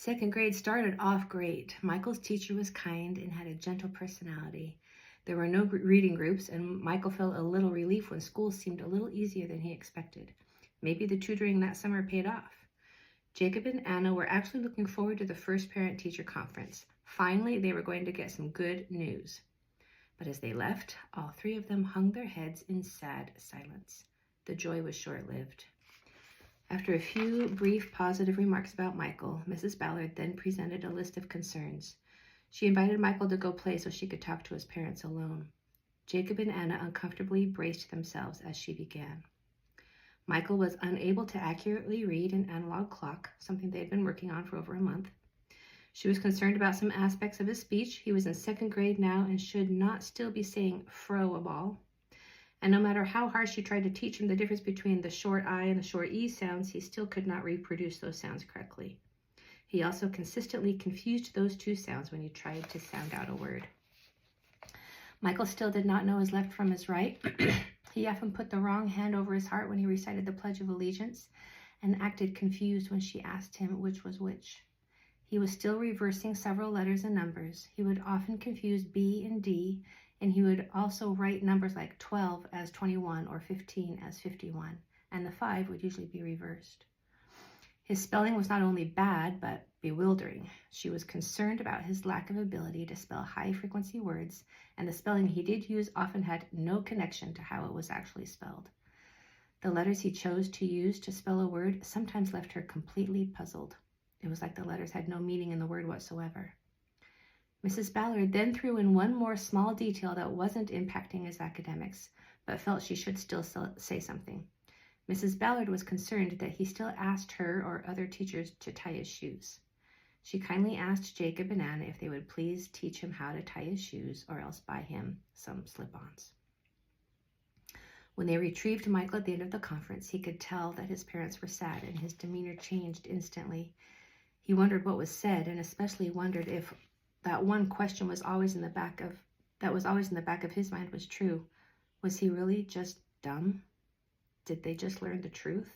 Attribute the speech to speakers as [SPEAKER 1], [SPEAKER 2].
[SPEAKER 1] Second grade started off great. Michael's teacher was kind and had a gentle personality. There were no reading groups, and Michael felt a little relief when school seemed a little easier than he expected. Maybe the tutoring that summer paid off. Jacob and Anna were actually looking forward to the first parent-teacher conference. Finally, they were going to get some good news. But as they left, all three of them hung their heads in sad silence. The joy was short-lived. After a few brief positive remarks about Michael, Mrs. Ballard then presented a list of concerns. She invited Michael to go play so she could talk to his parents alone. Jacob and Anna uncomfortably braced themselves as she began. Michael was unable to accurately read an analog clock, something they had been working on for over a month. She was concerned about some aspects of his speech. He was in second grade now and should not still be saying fro a ball. And no matter how hard she tried to teach him the difference between the short I and the short E sounds, he still could not reproduce those sounds correctly. He also consistently confused those two sounds when he tried to sound out a word. Michael still did not know his left from his right. He often put the wrong hand over his heart when he recited the Pledge of Allegiance and acted confused when she asked him which was which. He was still reversing several letters and numbers. He would often confuse B and D, and he would also write numbers like 12 as 21 or 15 as 51, and the 5 would usually be reversed. His spelling was not only bad, but bewildering. She was concerned about his lack of ability to spell high-frequency words, and the spelling he did use often had no connection to how it was actually spelled. The letters he chose to use to spell a word sometimes left her completely puzzled. It was like the letters had no meaning in the word whatsoever. Mrs. Ballard then threw in one more small detail that wasn't impacting his academics, but felt she should still say something. Mrs. Ballard was concerned that he still asked her or other teachers to tie his shoes. She kindly asked Jacob and Anna if they would please teach him how to tie his shoes or else buy him some slip-ons. When they retrieved Michael at the end of the conference, he could tell that his parents were sad and his demeanor changed instantly. He wondered what was said, and especially wondered if that one question was always in the back of his mind was true. Was he really just dumb? Did they just learn the truth?